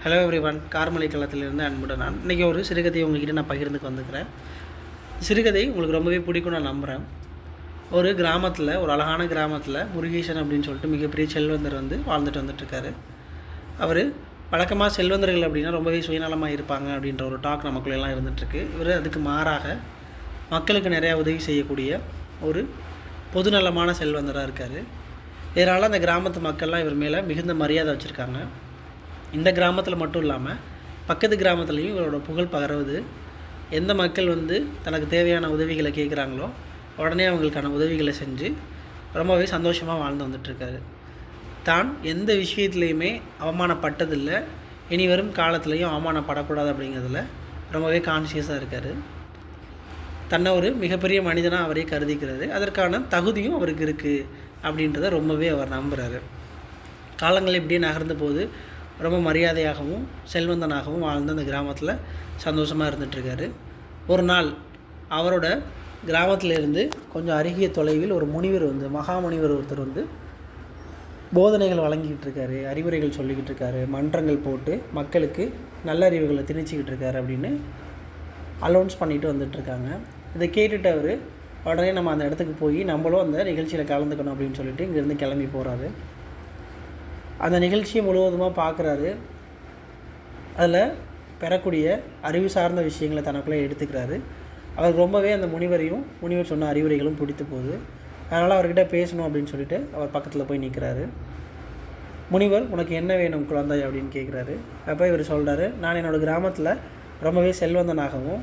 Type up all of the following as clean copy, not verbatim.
Hello everyone, கார்மலை களத்திலிருந்து அன்புடன் நான் இன்றைக்கி ஒரு சிறுகதையை உங்கள்கிட்ட நான் பகிர்ந்துக்கு வந்துக்கிறேன். சிறுகதை உங்களுக்கு ரொம்பவே பிடிக்கும் நான் நம்புகிறேன். ஒரு கிராமத்தில், ஒரு அழகான கிராமத்தில் முருகேசன் அப்படின்னு சொல்லிட்டு மிகப்பெரிய செல்வந்தர் வாழ்ந்துட்டு வந்துட்டுருக்காரு. அவர் வழக்கமாக செல்வந்தர்கள் அப்படின்னா ரொம்பவே சுயநலமாக இருப்பாங்க அப்படின்ற ஒரு டாக் நமக்குள்ளெல்லாம் இருந்துகிட்ருக்கு. இவர் அதுக்கு மாறாக மக்களுக்கு நிறையா உதவி செய்யக்கூடிய ஒரு பொதுநலமான செல்வந்தராக இருக்கார். இதனால் அந்த கிராமத்து மக்கள்லாம் இவர் மேலே மிகுந்த மரியாதை வச்சுருக்காங்க. இந்த கிராமத்தில் மட்டும் இல்லாமல் பக்கத்து கிராமத்துலேயும் இவரோட புகழ் பரவுது. எந்த மக்கள் தனக்கு தேவையான உதவிகளை கேட்குறாங்களோ உடனே அவங்களுக்கான உதவிகளை செஞ்சு ரொம்பவே சந்தோஷமாக வாழ்ந்து வந்துட்டுருக்காரு. தான் எந்த விஷயத்துலையுமே அவமானப்பட்டதில்லை, இனி வரும் காலத்துலேயும் அவமானப்படக்கூடாது அப்படிங்கிறதுல ரொம்பவே கான்சியஸாக இருக்கார். தன்னை ஒரு மிகப்பெரிய மனிதனாக அவரே கருதிக்கிறாரு. அதற்கான தகுதியும் அவருக்கு இருக்குது அப்படின்றத ரொம்பவே அவர் நம்புகிறாரு. காலங்கள் இப்படியே நகர்ந்த போது ரொம்ப மரியாதையாகவும் செல்வந்தனாகவும் வாழ்ந்து அந்த கிராமத்தில் சந்தோஷமாக இருந்துகிட்ருக்காரு. ஒரு நாள் அவரோட கிராமத்திலேருந்து கொஞ்சம் அருகிய தொலைவில் ஒரு முனிவர் மகா முனிவர் ஒருத்தர் போதனைகள் வழங்கிக்கிட்டு இருக்காரு, அறிவுரைகள் சொல்லிக்கிட்டு இருக்காரு, மன்றங்கள் போட்டு மக்களுக்கு நல்ல அறிவுகளை திணிச்சிக்கிட்டு இருக்காரு அப்படின்னு அலௌன்ஸ் பண்ணிட்டு வந்துட்டுருக்காங்க. இதை கேட்டுட்டு அவர் உடனே நம்ம அந்த இடத்துக்கு போய் நம்மளும் அந்த நிகழ்ச்சியில் கலந்துக்கணும் அப்படின்னு சொல்லிட்டு இங்கேருந்து கிளம்பி போகிறாரு. அந்த நிகழ்ச்சியை முழுவதுமாக பார்க்குறாரு. அதில் பெறக்கூடிய அறிவு சார்ந்த விஷயங்களை தனக்குள்ளே எடுத்துக்கிறாரு. அவர் ரொம்பவே அந்த முனிவர் சொன்ன அறிவுரைகளும் பிடித்து போகுது. அதனால் அவர்கிட்ட பேசணும் அப்படின்னு சொல்லிட்டு அவர் பக்கத்தில் போய் நிற்கிறாரு. முனிவர், உனக்கு என்ன வேணும் குழந்தை அப்படின்னு கேட்குறாரு. அப்போ இவர் சொல்கிறாரு, நான் என்னோடய கிராமத்தில் ரொம்பவே செல்வந்தனாகவும்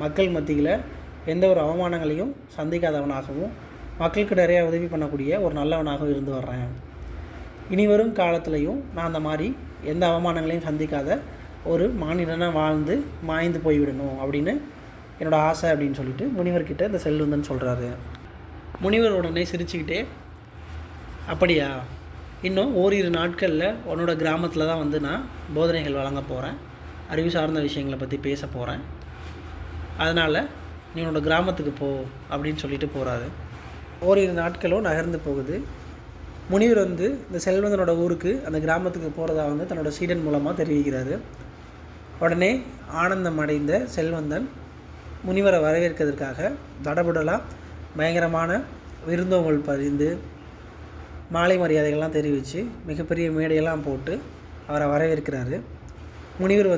மக்கள் மத்தியில் எந்த ஒரு அவமானங்களையும் சந்திக்காதவனாகவும் மக்களுக்கு நிறையா உதவி பண்ணக்கூடிய ஒரு நல்லவனாகவும் இருந்து வர்றேன். இனி வரும் காலத்துலேயும் நான் அந்த மாதிரி எந்த அவமானங்களையும் சந்திக்காத ஒரு மானிடனாக வாழ்ந்து மாய்ந்து போய்விடணும் அப்படின்னு என்னோடய ஆசை அப்படின்னு சொல்லிட்டு முனிவர்கிட்ட இந்த செல்வந்தன் சொல்கிறாரு. முனிவர் உடனே சிரிச்சுக்கிட்டே, அப்படியா, இன்னும் ஓரிரு நாட்களில் உன்னோட கிராமத்தில் தான் நான் போதனைகள் வழங்க போகிறேன், அறிவு சார்ந்த விஷயங்களை பற்றி பேச போகிறேன், அதனால் நீ உன்னோட கிராமத்துக்கு போ அப்படின்னு சொல்லிட்டு போகிறாரு. ஓரிரு நாட்களும் நகர்ந்து போகுது. முனிவர் இந்த செல்வந்தனோட ஊருக்கு, அந்த கிராமத்துக்கு போகிறதா தன்னோட சீடன் மூலமாக தெரிவிக்கிறாரு. உடனே ஆனந்தம் அடைந்த செல்வந்தன் முனிவரை வரவேற்கிறதுக்காக தடபுடலாக பயங்கரமான விருந்தோம்பல் பதிந்து மாலை மரியாதைகள்லாம் தெரிவித்து மிகப்பெரிய மேடையெல்லாம் போட்டு அவரை வரவேற்கிறாரு. முனிவர்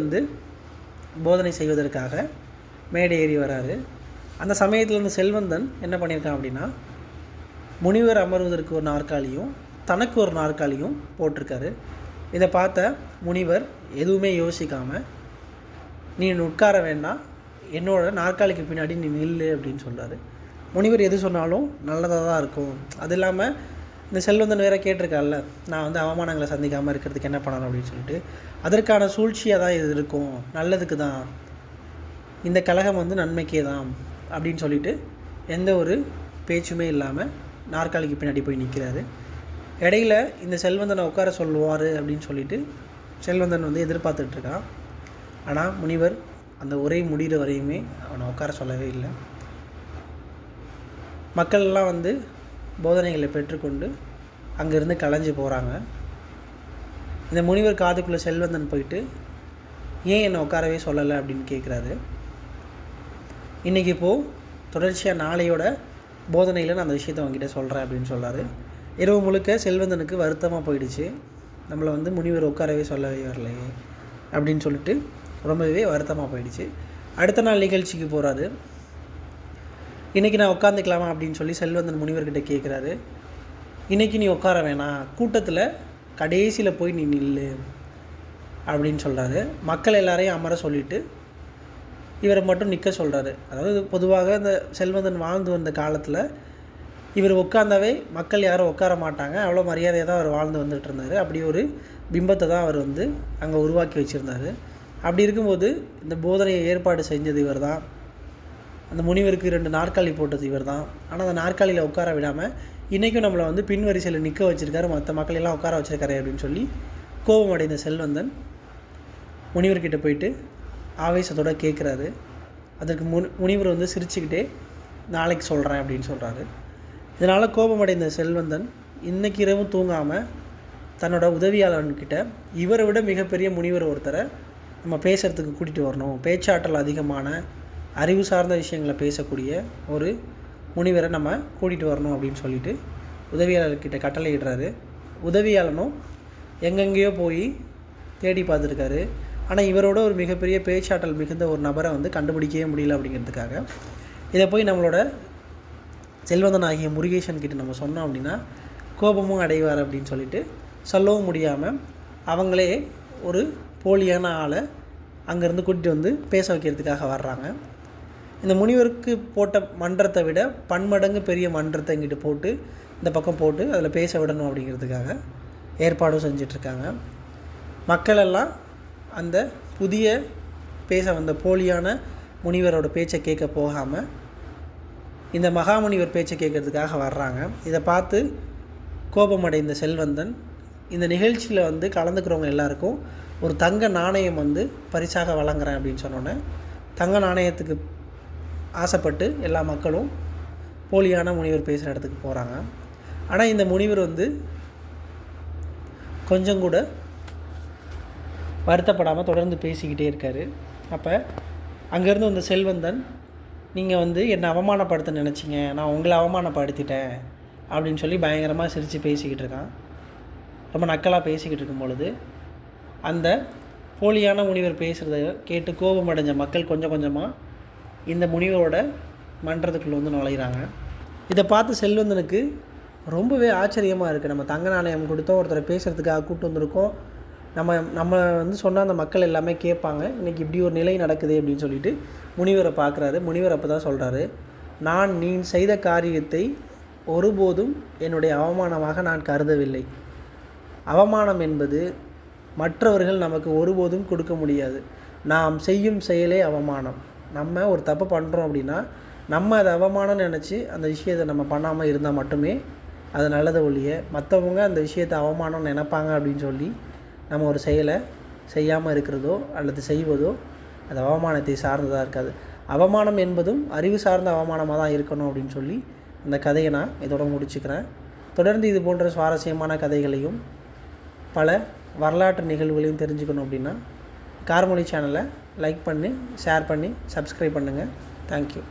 போதனை செய்வதற்காக மேடை ஏறி வராரு. அந்த சமயத்தில் இந்த செல்வந்தன் என்ன பண்ணியிருக்கான் அப்படின்னா, முனிவர் அமர்வதற்கு ஒரு நாற்காலியும் தனக்கு ஒரு நாற்காலியும் போட்டிருக்காரு. இதை பார்த்த முனிவர் எதுவுமே யோசிக்காமல், நீ உட்கார வேண்டாம், என்னோட நாற்காலிக்கு பின்னாடி நீ நில்லு அப்படின்னு சொல்கிறாரு. முனிவர் எது சொன்னாலும் நல்லதாக தான் இருக்கும். அது இல்லாமல் இந்த செல்வந்தன் வேறு கேட்டிருக்கார்ல, நான் அவமானங்களை சந்திக்காமல் இருக்கிறதுக்கு என்ன பண்ணணும் அப்படின்னு சொல்லிட்டு, அதற்கான சூழ்ச்சியாக தான் இது இருக்கும், நல்லதுக்கு தான், இந்த கலகம் நன்மைக்கே தான் அப்படின்னு சொல்லிட்டு எந்த ஒரு பேச்சுமே இல்லாமல் நாற்காலிக்கு பின்னாடி போய் நிற்கிறாரு. இடையில இந்த செல்வந்தனை உட்கார சொல்லுவார் அப்படின்னு சொல்லிட்டு செல்வந்தன் எதிர்பார்த்துட்ருக்கான். ஆனால் முனிவர் அந்த உரை முடிகிற வரையுமே அவனை உட்கார சொல்லவே இல்லை. மக்கள்லாம் போதனைகளை பெற்றுக்கொண்டு அங்கேருந்து கலைஞ்சு போகிறாங்க. இந்த முனிவர் காதுக்குள்ளே செல்வந்தன் போயிட்டு, ஏன் என்னை உட்காரவே சொல்லலை அப்படின்னு கேட்குறாரு. இன்றைக்கி இப்போது தொடர்ச்சியாக நாளையோட போதனையில் நான் அந்த விஷயத்தை அவங்ககிட்ட சொல்கிறேன் அப்படின்னு சொல்கிறாரு. இரவு முழுக்க செல்வந்தனுக்கு வருத்தமாக போயிடுச்சு, நம்மளை முனிவர் உட்காரவே சொல்லவே வரலையே அப்படின்னு சொல்லிட்டு ரொம்பவே வருத்தமாக போயிடுச்சு. அடுத்த நாள் நிகழ்ச்சிக்கு போகிறாரு. இன்றைக்கி நான் உட்காந்துக்கலாமா அப்படின்னு சொல்லி செல்வந்தன் முனிவர்கிட்ட கேட்குறாரு. இன்றைக்கி நீ உட்கார வேணாம், கூட்டத்தில் கடைசியில் போய் நீ நில்லு அப்படின்னு சொல்கிறாரு. மக்கள் எல்லாரையும் அமர சொல்லிவிட்டு இவரை மட்டும் நிற்க சொல்கிறாரு. அதாவது பொதுவாக இந்த செல்வந்தன் வாழ்ந்து வந்த காலத்தில் இவர் உட்காந்தாவே மக்கள் யாரும் உட்கார மாட்டாங்க, அவ்வளோ மரியாதையாக தான் அவர் வாழ்ந்து வந்துட்டு இருந்தார். அப்படி ஒரு பிம்பத்தை தான் அவர் அங்கே உருவாக்கி வச்சுருந்தார். அப்படி இருக்கும்போது இந்த போதனையை ஏற்பாடு செஞ்சது இவர் தான், அந்த முனிவருக்கு 2 நாற்காலி போட்டது இவர் தான். ஆனால் அந்த நாற்காலியில் உட்கார விடாமல் இன்றைக்கும் நம்மளை பின் வரிசையில் நிற்க வச்சுருக்காரு, மற்ற மக்களெல்லாம் உட்கார வச்சுருக்காரு அப்படின்னு சொல்லி கோபம் அடைந்த செல்வந்தன் முனிவர்கிட்ட போயிட்டு ஆவேசத்தோடு கேட்குறாரு. அதற்கு முனிவர் சிரிச்சுக்கிட்டே நாளைக்கு சொல்கிறேன் அப்படின்னு சொல்கிறாரு. இதனால் கோபமடைந்த செல்வந்தன் இன்றைக்கி இரவும் தூங்காமல் தன்னோட உதவியாளர்கிட்ட இவரை விட மிகப்பெரிய முனிவர் ஒருத்தரை நம்ம பேசுகிறதுக்கு கூட்டிகிட்டு வரணும், பேச்சாற்றல் அதிகமான அறிவு சார்ந்த விஷயங்களை பேசக்கூடிய ஒரு முனிவரை நம்ம கூட்டிகிட்டு வரணும் அப்படின்னு சொல்லிட்டு உதவியாளர்கிட்ட கட்டளையிடுறாரு. உதவியாளனும் எங்கெங்கேயோ போய் தேடி பார்த்துருக்காரு. ஆனால் இவரோட ஒரு மிகப்பெரிய பேச்சாற்றல் மிகுந்த ஒரு நபரை வந்து கண்டுபிடிக்கவே முடியல. அப்படிங்கிறதுக்காக இதை போய் நம்மளோட செல்வந்தன் ஆகிய முருகேசன் கிட்ட நம்ம சொன்னோம் அப்படின்னா கோபமும் அடைவார் அப்படின்னு சொல்லிட்டு சொல்லவும் முடியாமல் அவங்களே ஒரு போலியான ஆளை அங்கேருந்து கூட்டிகிட்டு வந்து பேச வைக்கிறதுக்காக வர்றாங்க. இந்த முனிவருக்கு போட்ட மன்றத்தை விட பன்மடங்கு பெரிய மன்றத்தை இங்கிட்டு போட்டு இந்த பக்கம் போட்டு அதில் பேச விடணும் அப்படிங்கிறதுக்காக ஏற்பாடும் செஞ்சிட்ருக்காங்க. மக்களெல்லாம் அந்த புதிய பேச வந்த போலியான முனிவரோட பேச்சை கேட்க போகாமல் இந்த மகாமுனிவர் பேச்சை கேட்கறதுக்காக வர்றாங்க. இதை பார்த்து கோபமடைந்த செல்வந்தன் இந்த நிகழ்ச்சியில் வந்து கலந்துக்கிறவங்க எல்லாருக்கும் ஒரு தங்க நாணயம் வந்து பரிசாக வழங்குறேன் அப்படின்னு சொன்னோன்னே தங்க நாணயத்துக்கு ஆசைப்பட்டு எல்லா மக்களும் போலியான முனிவர் பேசுகிற இடத்துக்கு போகிறாங்க. ஆனால் இந்த முனிவர் வந்து கொஞ்சம் கூட வருத்தப்படாமல் தொடர்ந்து பேசிக்கிட்டே இருக்கார். அப்போ அங்கேருந்து வந்த செல்வந்தன், நீங்கள் வந்து என்னை அவமானப்படுத்த நினச்சிங்க, நான் உங்களை அவமானப்படுத்திட்டேன் அப்படின்னு சொல்லி பயங்கரமாக சிரித்து பேசிக்கிட்டு இருக்கான். ரொம்ப நக்கலாக பேசிக்கிட்டு இருக்கும் பொழுது அந்த போலியான முனிவர் பேசுகிறத கேட்டு கோபமடைஞ்ச மக்கள் கொஞ்சம் கொஞ்சமாக இந்த முனிவரோட மன்றத்துக்குள்ளே வந்து நுழைகிறாங்க. இதை பார்த்து செல்வந்தனுக்கு ரொம்பவே ஆச்சரியமாக இருக்குது. நம்ம தங்க நாணயம் கொடுத்தோம், ஒருத்தரை பேசுகிறதுக்காக கூப்பிட்டு வந்திருக்கோம், நம்ம வந்து சொன்னால் அந்த மக்கள் எல்லாமே கேட்பாங்க, இன்றைக்கி இப்படி ஒரு நிலை நடக்குது அப்படின்னு சொல்லிட்டு முனிவரை பார்க்குறாரு. முனிவர் அப்போ தான் சொல்கிறாரு, நீ செய்த காரியத்தை ஒருபோதும் என்னுடைய அவமானமாக நான் கருதவில்லை. அவமானம் என்பது மற்றவர்கள் நமக்கு ஒருபோதும் கொடுக்க முடியாது. நாம் செய்யும் செயலே அவமானம். நம்ம ஒரு தப்பு பண்ணுறோம் அப்படின்னா நம்ம அதை அவமானம் நினச்சி அந்த விஷயத்தை நம்ம பண்ணாமல் இருந்தால் மட்டுமே அது நல்லதை ஒழிய மற்றவங்க அந்த விஷயத்தை அவமானம் நினைப்பாங்க அப்படின்னு சொல்லி நம்ம ஒரு செயலை செய்யாமல் இருக்கிறதோ அல்லது செய்வதோ அது அவமானத்தை சார்ந்ததாக இருக்காது. அவமானம் என்பதும் அறிவு சார்ந்த அவமானமாக தான் இருக்கணும் அப்படின்னு சொல்லி இந்த கதையை நான் இதோட முடிச்சுக்கிறேன். தொடர்ந்து இது போன்ற சுவாரஸ்யமான கதைகளையும் பல வரலாற்று நிகழ்வுகளையும் தெரிஞ்சுக்கணும் அப்படின்னா கார்மொழி சேனலை லைக் பண்ணி ஷேர் பண்ணி சப்ஸ்கிரைப் பண்ணுங்கள். தேங்க்யூ.